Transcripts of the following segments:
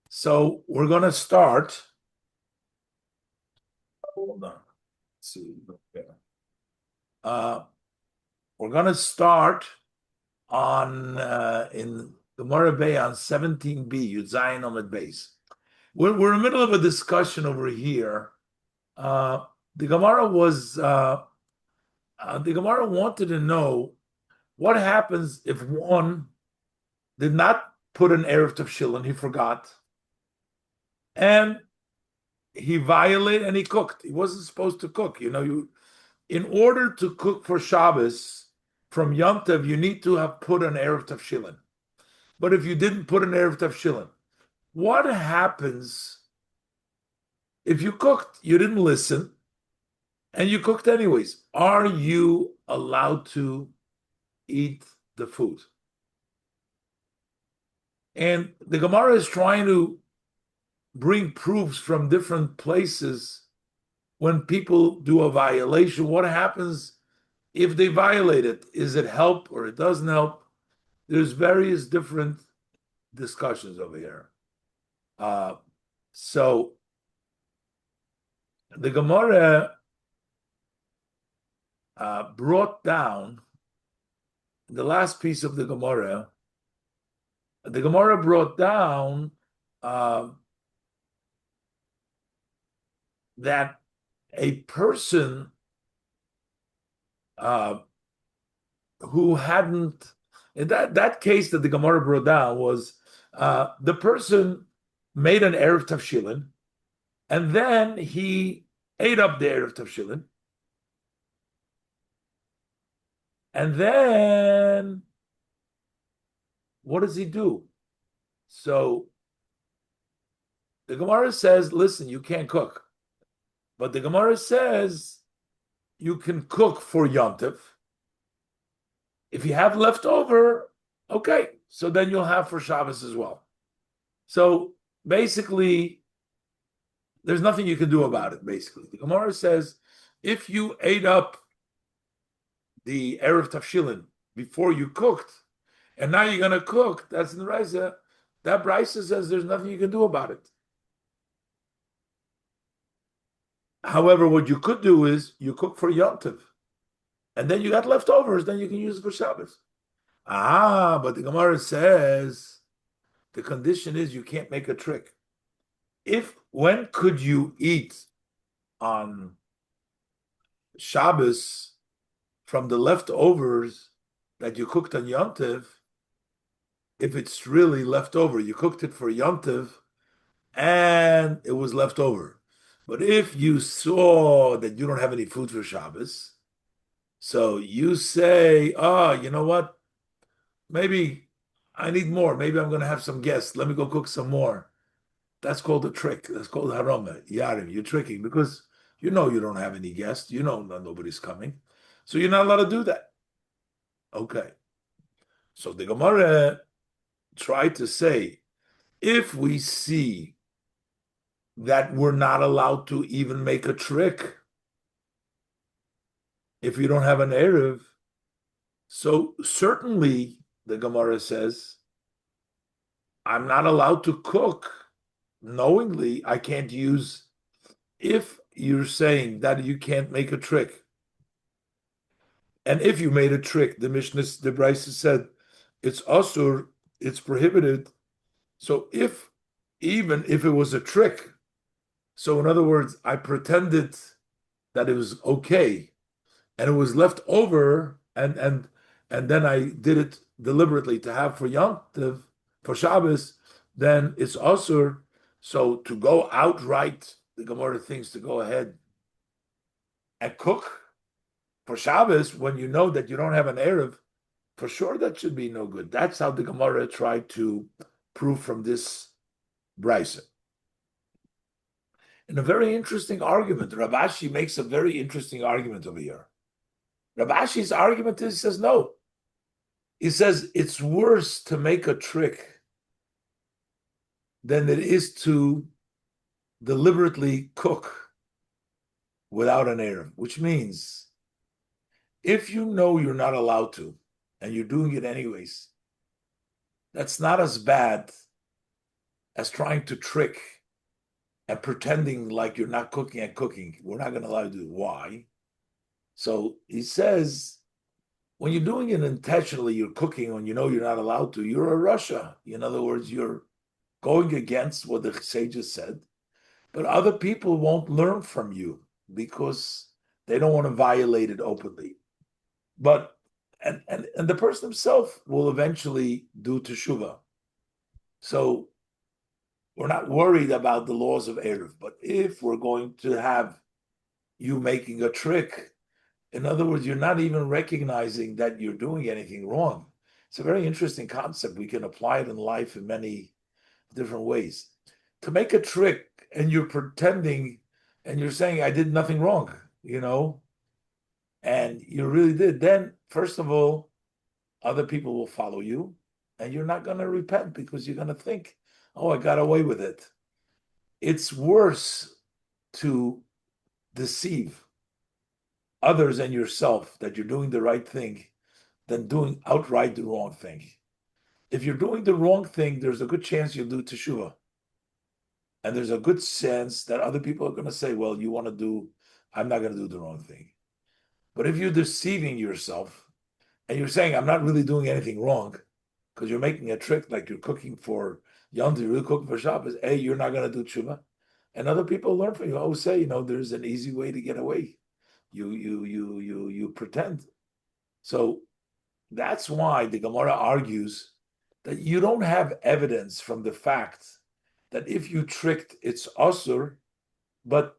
So we're going to start. Hold on. Let's see. Uh, we're going to start on in Gemara Bay on 17b, Yud Zayin Amud Beis. We're in the middle of a discussion over here. Uh, the Gemara wanted to know what happens if one did not put an Erev Tavshilin, he forgot, and he violated and he cooked. He wasn't supposed to cook. In order to cook for Shabbos from Yom Tov, you need to have put an Erev Tavshilin. But if you didn't put an Erev Tavshilin, what happens if you cooked, you didn't listen, and you cooked anyways? Are you allowed to eat the food? And the Gemara is trying to bring proofs from different places when people do a violation. What happens if they violate it? Is it help or it doesn't help? There's various different discussions over here. So the Gemara brought down the last piece of the Gemara. The Gemara brought down that a person who hadn't, in that case that the Gemara brought down was the person made an Erev Tavshilin, and then he ate up the Erev Tavshilin, and then what does he do? So the Gemara says, listen, you can't cook. But the Gemara says you can cook for Yom Tov. If you have leftover, okay, so then you'll have for Shabbos as well. So basically, there's nothing you can do about it, basically. The Gemara says, if you ate up the Erev Tavshilin before you cooked, and now you're going to cook, that's in the Beitzah, that Beitzah says there's nothing you can do about it. However, what you could do is you cook for Yom Tov, and then you got leftovers, then you can use it for Shabbos. But the Gemara says the condition is you can't make a trick. When could you eat on Shabbos from the leftovers that you cooked on Yom Tov? If it's really leftover, you cooked it for Yom Tov, and it was left over. But if you saw that you don't have any food for Shabbos, so you say, you know what? Maybe I need more. Maybe I'm going to have some guests. Let me go cook some more. That's called a trick. That's called harama. Yarim, you're tricking because you know you don't have any guests. You know that nobody's coming. So you're not allowed to do that. Okay. So the Gemara tried to say, if we see that we're not allowed to even make a trick if you don't have an Erev, so certainly the Gemara says, I'm not allowed to cook knowingly. I can't use, if you're saying that you can't make a trick. And if you made a trick, the Mishnah, the Beitzah said, it's asur, it's prohibited. So even if it was a trick, so in other words, I pretended that it was okay, and it was left over, and then I did it deliberately to have for Yom Tov, for Shabbos, then it's asur. So to go outright, the Gemara thinks to go ahead and cook for Shabbos when you know that you don't have an Erev, for sure that should be no good. That's how the Gemara tried to prove from this Beitzah. And a very interesting argument. Rav Ashi makes a very interesting argument over here. Rav Ashi's argument is, he says, no. He says it's worse to make a trick than it is to deliberately cook without an Erev, which means if you know you're not allowed to, and you're doing it anyways, that's not as bad as trying to trick and pretending like you're not cooking and cooking. We're not going to allow you to do it. Why? So he says, when you're doing it intentionally, you're cooking when you know you're not allowed to, you're a Russia. In other words, you're going against what the sages said, but other people won't learn from you because they don't want to violate it openly. But and the person himself will eventually do teshuvah. So we're not worried about the laws of Erev. But if we're going to have you making a trick, in other words, you're not even recognizing that you're doing anything wrong. It's a very interesting concept. We can apply it in life in many different ways. To make a trick and you're pretending and you're saying, I did nothing wrong, and you really did, then first of all, other people will follow you and you're not going to repent because you're going to think, oh, I got away with it. It's worse to deceive others and yourself that you're doing the right thing than doing outright the wrong thing. If you're doing the wrong thing, there's a good chance you'll do teshuvah. And there's a good sense that other people are going to say, well, I'm not going to do the wrong thing. But if you're deceiving yourself and you're saying, I'm not really doing anything wrong, because you're making a trick, like you're cooking for Yom Tov, you're really cooking for Shabbos, you're not going to do teshuvah. And other people learn from you. I always say, there's an easy way to get away. You pretend. So that's why the Gemara argues that you don't have evidence from the fact that if you tricked, it's asur, but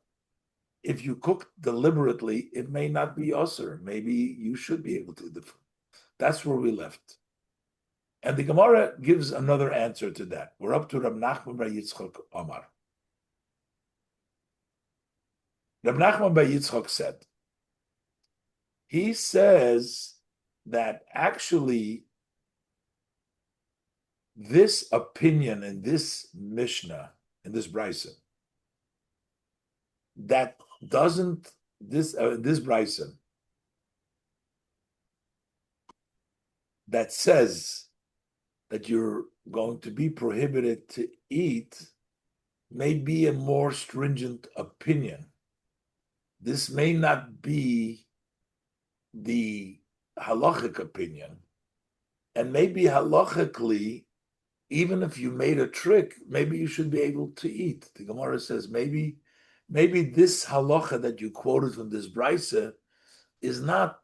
if you cook deliberately, it may not be asur. Maybe you should be able to. That's where we left. And the Gemara gives another answer to that. We're up to Rab Nachman bar Yitzchak Omar. Rab Nachman bar Yitzchak said, he says that actually this opinion in this Mishnah, in this Beitzah, that doesn't, this Beitzah, that says that you're going to be prohibited to eat may be a more stringent opinion. This may not be the halachic opinion. And maybe halachically, even if you made a trick, maybe you should be able to eat. The Gemara says maybe this halacha that you quoted from this Beitzah is not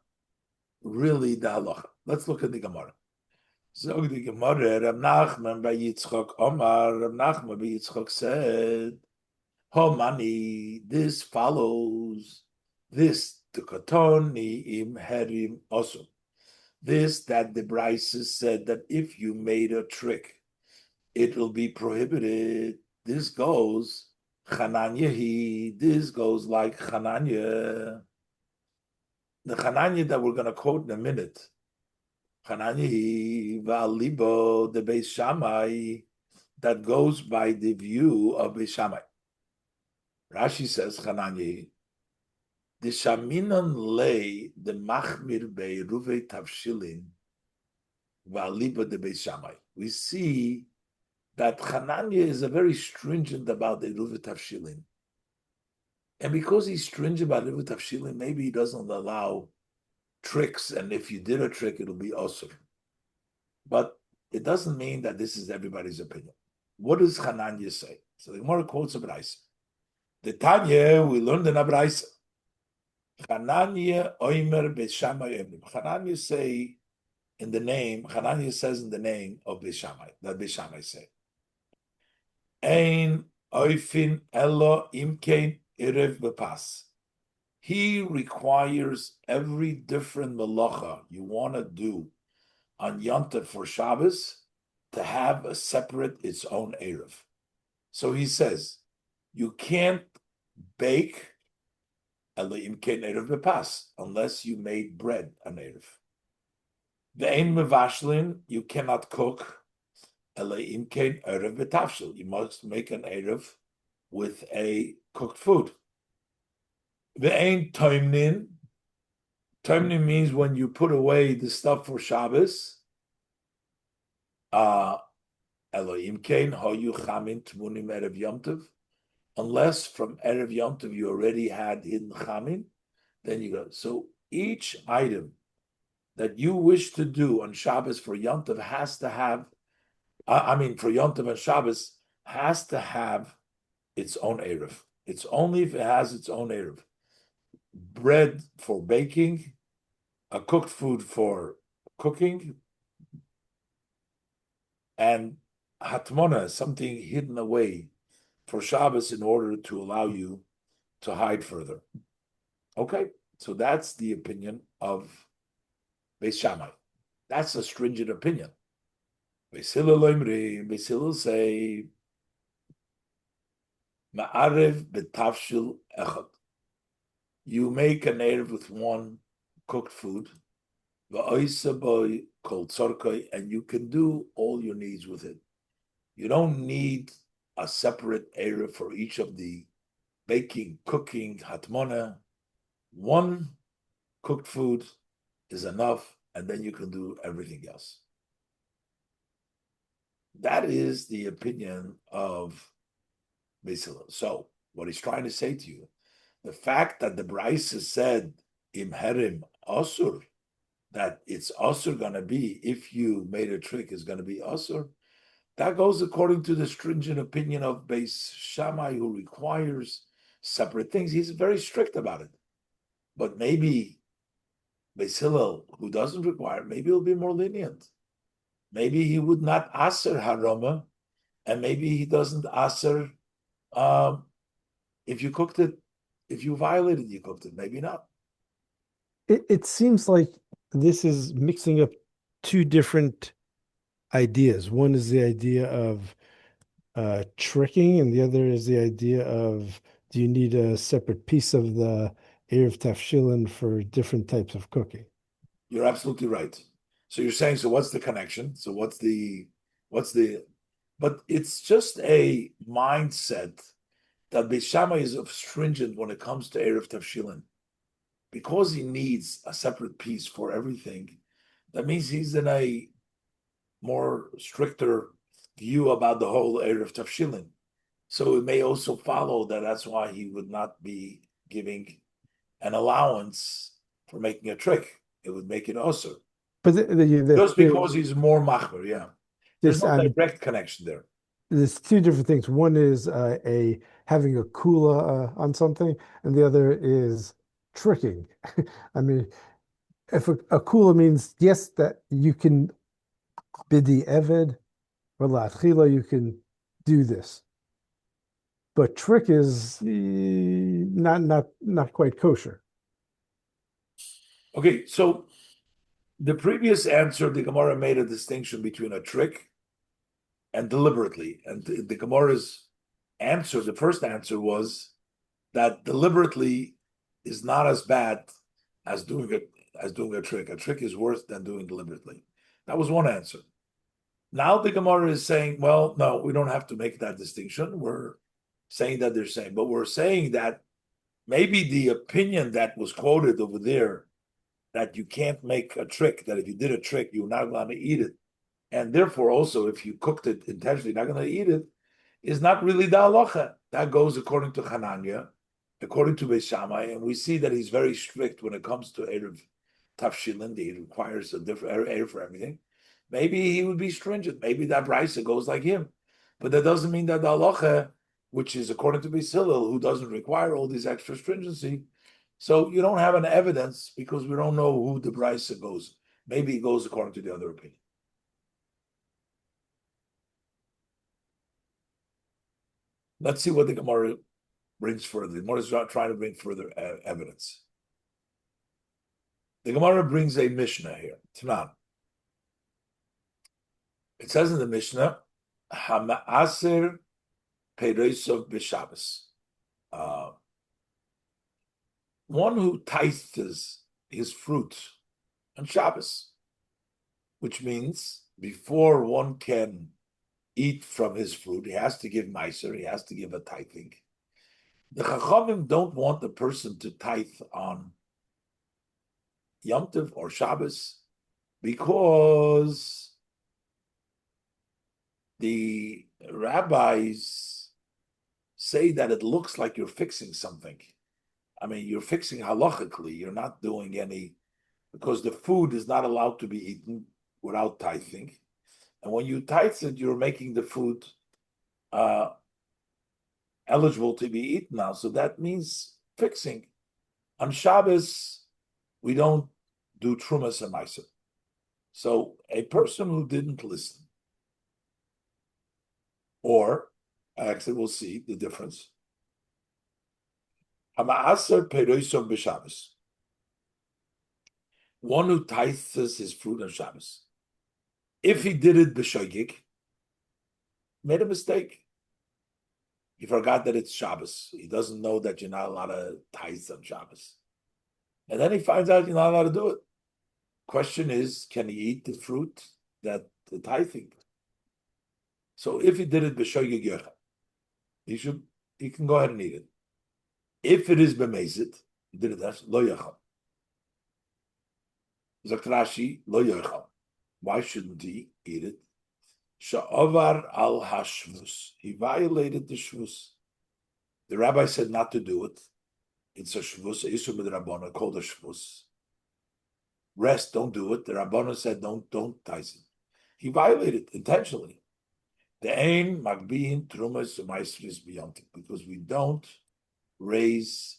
really the halacha. Let's look at the Gemara. So the Gemara, Rab Nachman bar Yitzchak Omar, Rab Nachman bar Yitzchak said, Homani, this follows this, the katoni im herim osum. This, that the Beitzah said that if you made a trick, it will be prohibited. This goes Chananya. This goes like Chananya. The Chananya that we're going to quote in a minute. Chananya va'alibo the Beis Shammai, that goes by the view of Beis Shammai. Rashi says Chananya, the Shaminan lay the Machmir bei Ruvei Tavshilin va'alibo the Beis Shammai. We see that Chananya is a very stringent about the Ruvei Tavshilin. And because he's stringent about Ruvei Tavshilin, maybe he doesn't allow tricks, and if you did a trick, it'll be asur. But it doesn't mean that this is everybody's opinion. What does Chananya say? So the Gemara quotes a Beitzah. The Tanya, we learned in a Beitzah. Chananya oimer Beis Shammai emrim. Chananya say in the name, Chananya says in the name of Beis Shammai, that Beis Shammai say. Ein oifin elo imkein erev bepas. He requires every different malacha you want to do on Yom Tov for Shabbos to have a separate, its own erev. So he says, you can't bake elo imkein erev bepas unless you made bread an erev. Ve'ein mevashlin, you cannot cook elo imkein erev betafshil. You must make an erev with a cooked food. Ve'ein toimnin. Toimnin means when you put away the stuff for Shabbos, Elohim Kain Hoyu Chamin Tmunim Erev Yom Tov. Unless from Erev Yom Tov you already had hidden Chamin, then you go. So each item that you wish to do on Shabbos for Yom Tov has to have, for Yom Tov and Shabbos has to have its own Erev. It's only if it has its own Erev. Bread for baking, a cooked food for cooking, and hatmona, something hidden away for Shabbos in order to allow you to hide further. Okay, so that's the opinion of Beis Shammai. That's a stringent opinion. Beis Hillel say, Ma'arev betafshil echad. You make an erev with one cooked food, and you can do all your needs with it. You don't need a separate erev for each of the baking, cooking, hatmona. One cooked food is enough, and then you can do everything else. That is the opinion of Beis Hillel. So, what he's trying to say to you, the fact that the Beitzah said im herim asur, that it's asur going to be, if you made a trick, is going to be asur, that goes according to the stringent opinion of Beis Shammai, who requires separate things. He's very strict about it. But maybe Beis Hillel, who doesn't require, maybe he'll be more lenient. Maybe he would not aser haroma, and maybe he doesn't aser if you cooked it, if you violated, you cooked it. Maybe not. It seems like this is mixing up two different ideas. One is the idea of tricking, and the other is the idea of do you need a separate piece of the Erev Tafshilin for different types of cooking? You're absolutely right. So you're saying, so what's the connection? So but it's just a mindset that Beis Shammai is stringent when it comes to Erev Tafshilin. Because he needs a separate piece for everything, that means he's in a more stricter view about the whole Erev Tafshilin. So it may also follow that that's why he would not be giving an allowance for making a trick. It would make it also. But Just because he's more machmer, yeah. There's no direct connection there. there's two different things. One is a having a kula on something, and the other is tricking. I mean, if a kula means yes, that you can bidi eved or latchila, you can do this, but trick is not quite kosher. Okay, so the previous answer, the Gemara made a distinction between a trick and deliberately. And the Gemara's answer, the first answer was that deliberately is not as bad as doing a trick. A trick is worse than doing deliberately. That was one answer. Now the Gemara is saying, well, no, we don't have to make that distinction. We're saying that they're saying, but we're saying that maybe the opinion that was quoted over there, that you can't make a trick, that if you did a trick, you're not going to eat it, and therefore also if you cooked it intentionally, not going to eat it, is not really the halacha. That goes according to Hananya, according to Beis Shammai, and we see that he's very strict when it comes to Erev Tafshilin. He requires a different Erev for everything. Maybe he would be stringent. Maybe that Brisa goes like him. But that doesn't mean that the halacha, which is according to Beis Hillel, who doesn't require all these extra stringency, so you don't have an evidence because we don't know who the Brisa goes. Maybe it goes according to the other opinion. Let's see what the Gemara brings further. The Gemara is trying to bring further evidence. The Gemara brings a Mishnah here, Tanan. It says in the Mishnah, Hama'aser Pereisov B'Shabbos. One who tithes his fruit on Shabbos, which means before one can eat from his fruit, he has to give meiser, he has to give a tithing. The Chachamim don't want the person to tithe on Yom Tov or Shabbos because the rabbis say that it looks like you're fixing something. I mean, you're fixing halachically. You're not doing any, because the food is not allowed to be eaten without tithing. And when you tithe it, you're making the food uh, eligible to be eaten now. So that means fixing. On Shabbos, we don't do trumas and ma'aser. So a person who didn't listen, or actually we'll see the difference. Hama'aser peroisom b'Shabbos. One who tithes his fruit on Shabbos. If he did it b'shoigig, made a mistake. He forgot that it's Shabbos. He doesn't know that you're not allowed to tithe on Shabbos. And then he finds out you're not allowed to do it. Question is, can he eat the fruit that the tithing? So if he did it b'shoigig yochel, he can go ahead and eat it. If it is b'mezid, he did it as lo yochel. Zakt Rashi, lo yochel. Why shouldn't he eat it? Sha'avar al hashvus. He violated the shvus. The rabbi said not to do it. It's a shvus, a isur midrabanan called a shvus. Rest, don't do it. The rabbanan said don't tithe it. He violated intentionally. The ain magbiin trumas u'maisris beyond, because we don't raise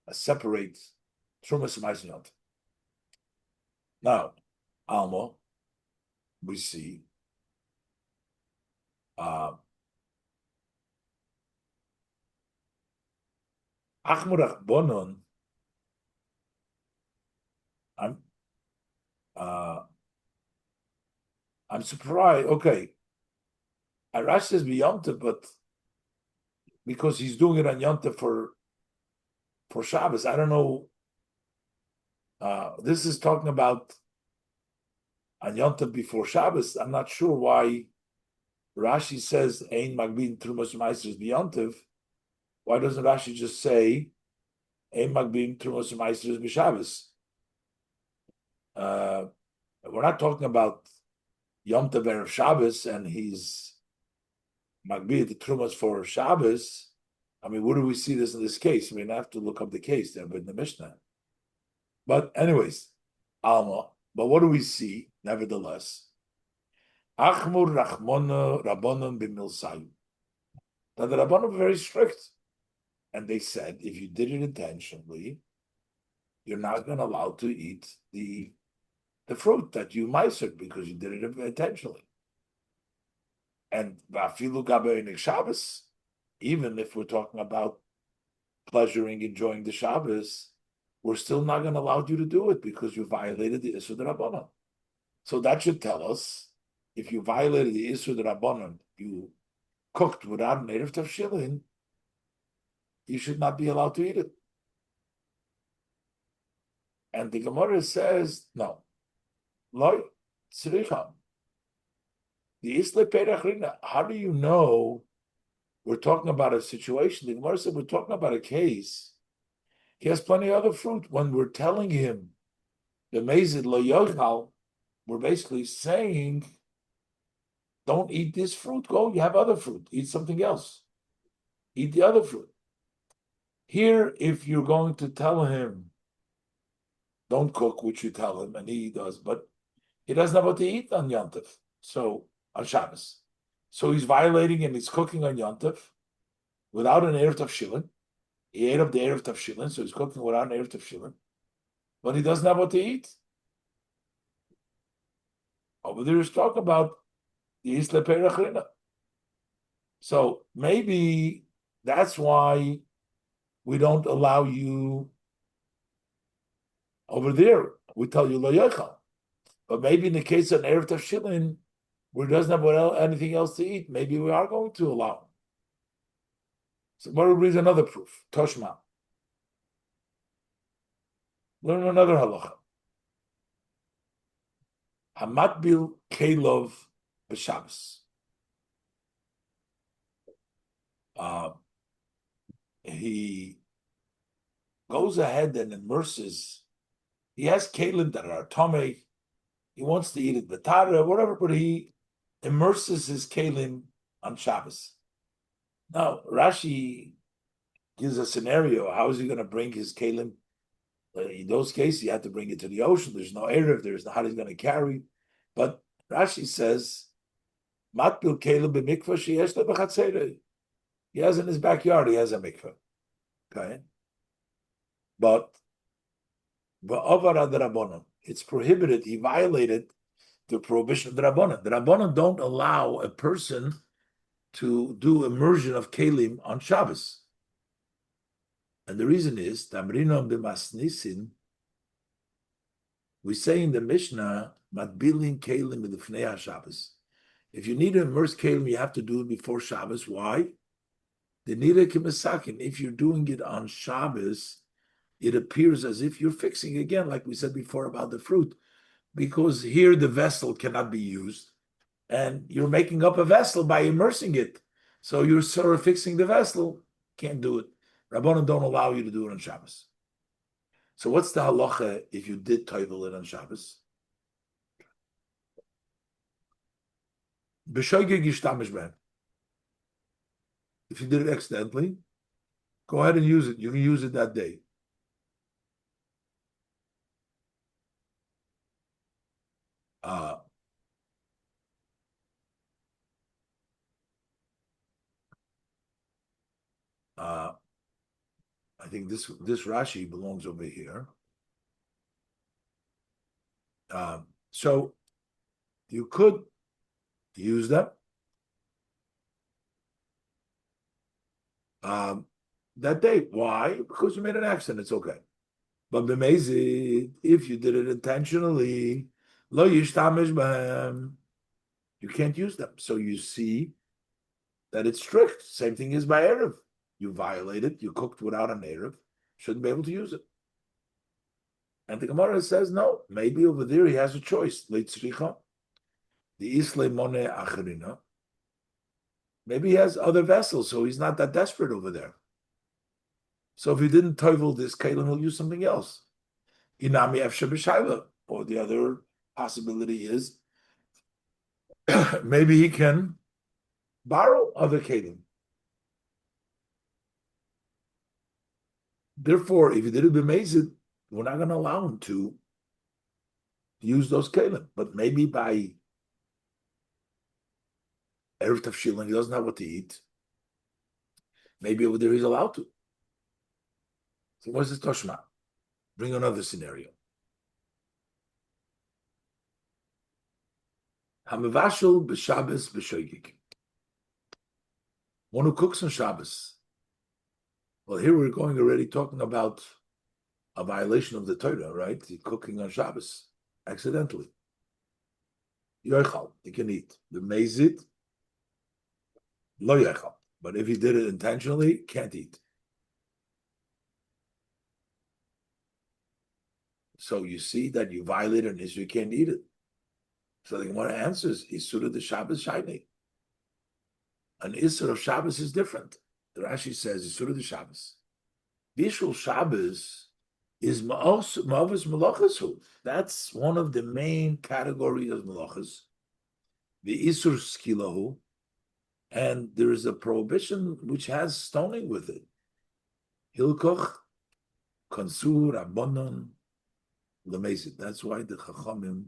a separate trumas u'maisris beyond. Now, Alma, we see Achmurach Bonon. I'm surprised. Okay, Arash says B'Yom, but because he's doing it on Yom Tov for Shabbos, I don't know. This is talking about on Yom Tov before Shabbos. I'm not sure why Rashi says Ein Magbin Trumas Ma'aser B'Yom Tov. Why doesn't Rashi just say Ein Magbin Trumas Ma'aser B'Shabbos? We're not talking about Yom Tov Erev Shabbos and he's Magbid the Trumas for Shabbos. I mean, where do we see this in this case? I mean, I have to look up the case there, but in the Mishnah. But anyways, Alma. But what do we see? Nevertheless, Achmur Rachmona Rabbanon b'Milsayu. Now the Rabbanon were very strict, and they said if you did it intentionally, you're not going to allow to eat the fruit that you meisered because you did it intentionally. And Vafilu Gabe Shabbos, even if we're talking about pleasuring, enjoying the Shabbos, we're still not going to allow you to do it because you violated the Isur D'Rabbanan. So that should tell us, if you violated the Isur D'Rabbanan, you cooked without an Erev Tavshilin, you should not be allowed to eat it. And the Gemara says, no. Loi, tzricha. The Isle Perachrina, how do you know we're talking about a situation? The Gemara said we're talking about a case. He has plenty of other fruit. When we're telling him the mezid lo yochal, we're basically saying, don't eat this fruit. Go, you have other fruit. Eat something else. Eat the other fruit. Here, if you're going to tell him, don't cook, which you tell him, and he does, but he doesn't have what to eat on Yom Tov, so on Shabbos. So he's violating and he's cooking on Yom Tov without an Erev Tavshilin. He ate up the Erev Tavshilin, so he's cooking without an Erev Tavshilin. But he doesn't have what to eat. Over there is talk about the Isle Perachrina. So maybe that's why we don't allow you over there. We tell you lo yochal. But maybe in the case of an Erev Tavshilin, where he doesn't have anything else to eat, maybe we are going to allow him. So what will read another proof? Toshma. Learn another halacha. Hamatbil kelov b'Shabbos. He goes ahead and immerses. He has kalim that are tame. He wants to eat it, the tara, whatever, but he immerses his kelim on Shabbos. Now, Rashi gives a scenario. How is he going to bring his kelim? In those cases, you have to bring it to the ocean. There's no erev. There's no how he's going to carry. But Rashi says, "Matbil kelim b'mikvah sheyesh le b'chatzerei." He has in his backyard. He has a mikvah. Okay, but it's prohibited. He violated the prohibition of the Rabbanon. The Rabbanon don't allow a person to do immersion of kelim on Shabbos. And the reason is, Tamrinon b'masnisin, we say in the Mishnah, matbilin kelim b'lifnei Shabbos. If you need to immerse kelim, you have to do it before Shabbos. Why? The nira k'mesakin. If you're doing it on Shabbos, it appears as if you're fixing again, like we said before about the fruit, because here the vessel cannot be used, and you're making up a vessel by immersing it. So you're sort of fixing the vessel, can't do it. Rabbanon don't allow you to do it on Shabbos. So what's the halacha if you did toivel it on Shabbos? If you did it accidentally, go ahead and use it. You can use it that day. I think this Rashi belongs over here. So you could use them that day. Why? Because you made an accident. It's okay. But b'mezid, if you did it intentionally, lo yishtamish b'hem, you can't use them. So you see that it's strict. Same thing is by erev. You violated. You cooked without an erev. Shouldn't be able to use it. And the Gemara says no. Maybe over there he has a choice. Leitzricha, the isle mone acharina. Maybe he has other vessels, so he's not that desperate over there. So if he didn't toivel this kelim, he'll use something else. Inami efshe b'shayla. Or the other possibility is maybe he can borrow other kelim. Therefore, if he did it b'mezid, we're not going to allow him to use those kelim. But maybe by erev tafshilin, he doesn't have what to eat. Maybe over there he's allowed to. So what's this toshma? Bring another scenario. Hamavashel b'Shabbos b'shoigig. One who cooks on Shabbos. Well, here we're going already talking about a violation of the Torah, right? Cooking on Shabbos accidentally. Yoichal, he can eat. The mezid, lo yoichal. But if he did it intentionally, can't eat. So you see that you violated an issue, you can't eat it. So the Gemara answers, Isur of the Shabbos Shaini. An Isur of Shabbos is different. The Rashi says, Isur of the Shabbos. Bishul Shabbos is Ma'avos Malachas. That's one of the main categories of Malachas. The Isur Skilahu. And there is a prohibition which has stoning with it. Hilkoch, Konsur, Rabbanon, Lemezid. That's why the Chachamim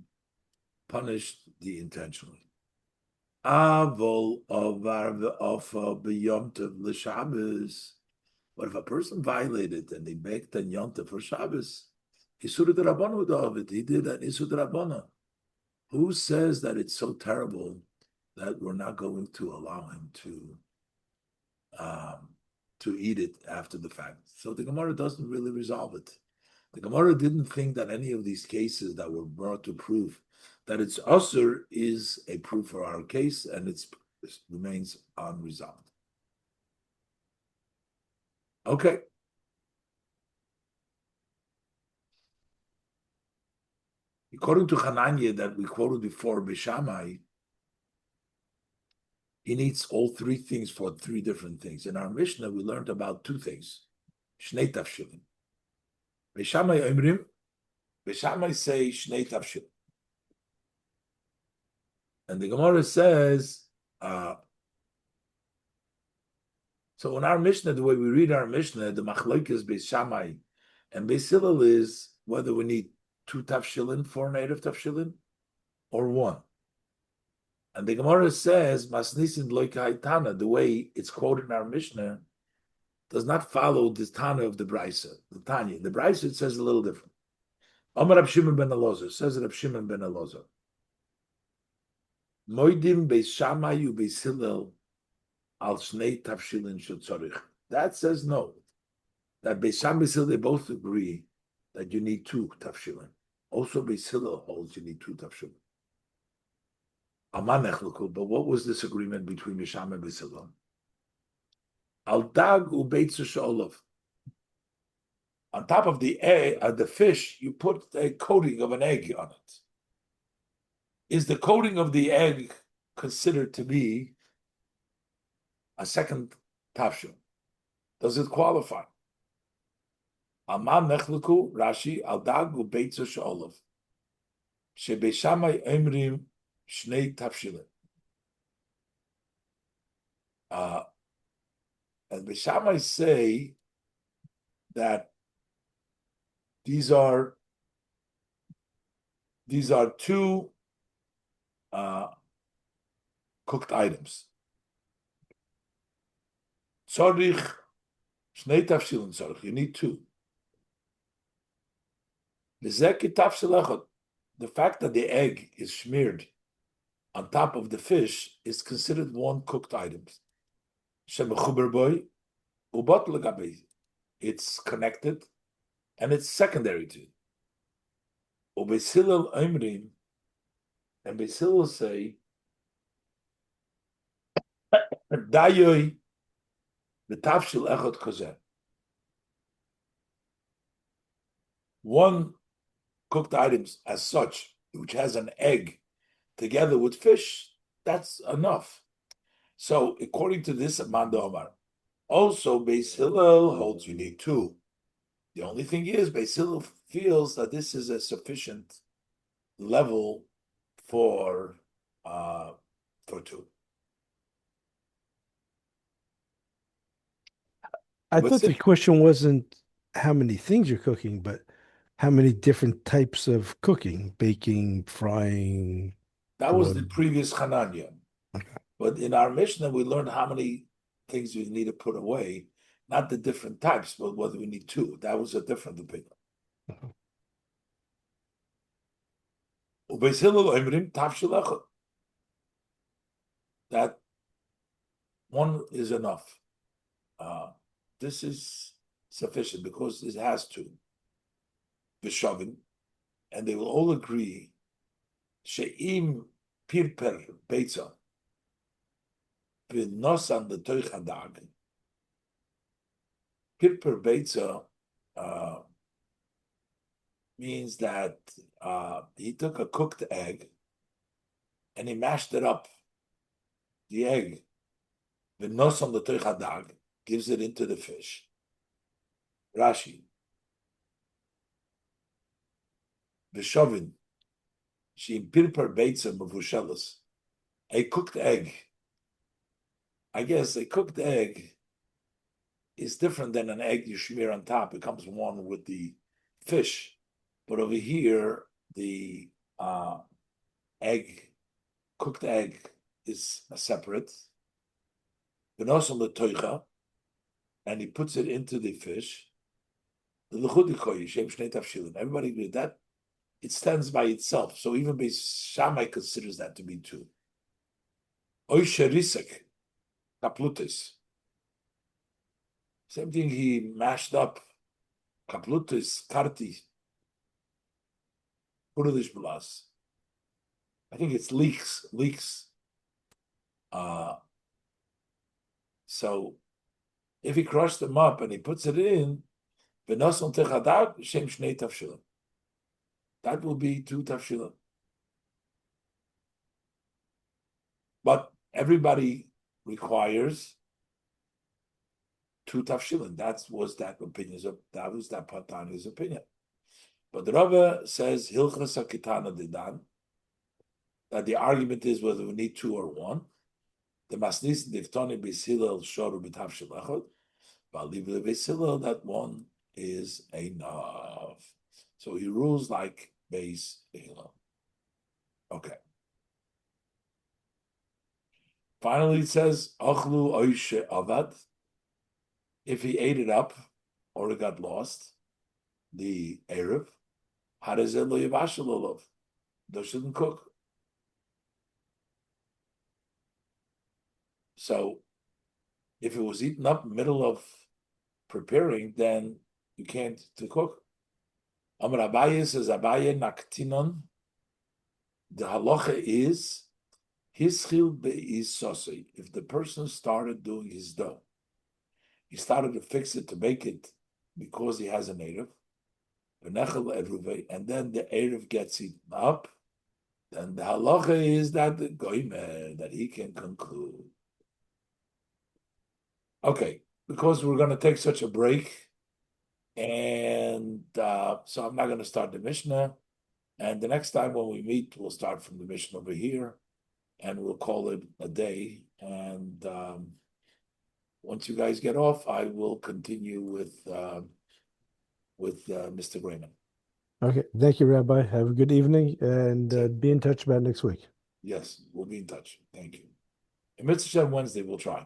punished the intentionally. Avol avar ve'ofa b'yomtev l'Shabbos. But if a person violated and he baked a yomtev for Shabbos, Isur d'Rabbanan of it. He did an Isur d'Rabbanan. Who says that it's so terrible that we're not going to allow him to eat it after the fact? So the Gemara doesn't really resolve it. The Gemara didn't think that any of these cases that were brought to prove that it's usur is a proof for our case, and it remains unresolved. Okay. According to Hananya that we quoted before, Bishamai, he needs all three things for three different things. In our Mishnah, we learned about two things. Shnei tafshilin. Bishamai Omrim, Bishamai say Shnei tafshilin. And the Gemara says, so in our Mishnah, the way we read our Mishnah, the Machlokes Beis Shammai and Beis Hillel is whether we need 2 tafshilin for an Erev tafshilin or 1. And the Gemara says, Masnisin loika haitana, the way it's quoted in our Mishnah, does not follow this Tana of the Beitzah, the Tanya. The Beitzah, it says a little different. Amar Rab Shimon ben Elazar, says Rab Shimon ben Elazar. Moidim Beis Shammai u Beis Hillel al shnei tafshilin shetzarich. That says no. That Beis Shammai Beis Hillel, they both agree that you need 2 tafshilin. Also Beis Hillel holds you need 2 tafshilin. Aman echluku, but what was this agreement between Beis Shammai and Beis Hillel? Al dag u Beitzah she'olav. On top of the egg, the fish, you put a coating of an egg on it. Is the coating of the egg considered to be a second tafshil? Does it qualify? Amam nechluku Rashi al dag u Beitzah she'olav. Shebeis Shammai emrim shnei tafshilin. And Beis Shammai say that these are 2 cooked items. Tzorich shnei tafshilin tzorich. You need 2. The fact that the egg is smeared on top of the fish is considered 1 cooked item. It's connected and it's secondary to it. Beis Hillel Omrim, and Beis Hillel say, Dayoy b'tafshil echad kozeh. 1 cooked items as such, which has an egg together with fish, that's enough. So, according to this, Amanda Omar, also Beis Hillel holds you need 2. The only thing is, Beis Hillel feels that this is a sufficient level for 2. I thought the question wasn't how many things you're cooking, but how many different types of cooking, baking, frying. That was the previous Hananya. Okay. But in our Mishnah, we learned how many things we need to put away, not the different types, but whether we need 2. That was a different opinion. That 1 is enough. This is sufficient because it has 2. V'shavin, and they will all agree. She'im pirper Beitzah v'nosan l'toich hadag. Pirper Beitzah means that he took a cooked egg and he mashed it up. The egg, v'nosan l'toich hadag, gives it into the fish. Rashi. V'shavin, she'im pirper Beitzah mevushelas. A cooked egg. I guess a cooked egg is different than an egg you smear on top. It comes 1 with the fish. But over here, the cooked egg is separate. And he puts it into the fish. Everybody agrees that it stands by itself. So even Beis Shammai considers that to be 2. Oisherisek, kaplutis. Same thing, he mashed up kaplutis, karti, purulish blas. I think it's leeks. So if he crushed them up and he puts it in, v'noson techadat shem shnei tafshilin. That will be 2 tafshilin. But everybody requires 2 tafshilin. That was that Patani's opinion. But the Rava says Hilchas Hakitana Didan. the argument is whether we need two or one. The masnis diktoni b'silel shoru b'tavshil echad, v'aliv b'silel that one is enough. So he rules like Beis Hillel. Okay. Finally, it says achlu oishe avad. If he ate it up or it got lost, the erev, how does it lo yivashel olav? They shouldn't cook. So if it was eaten up middle of preparing, then you can't to cook. Amar Abaye says Abaye naktinon. The halacha is hischil be'isosei. If the person started doing his dough, he started to fix it to make it because he has an erev, and then the erev gets eaten up. Then the halacha is that the goymer that he can conclude. Okay, because we're going to take such a break, and so I'm not going to start the Mishnah. And the next time when we meet, we'll start from the Mishnah over here, and we'll call it a day. And once you guys get off, I will continue with Mr. Grayman. Okay. Thank you, Rabbi. Have a good evening, and be in touch about next week. Yes, we'll be in touch. Thank you. And Mitzvah Wednesday, we'll try.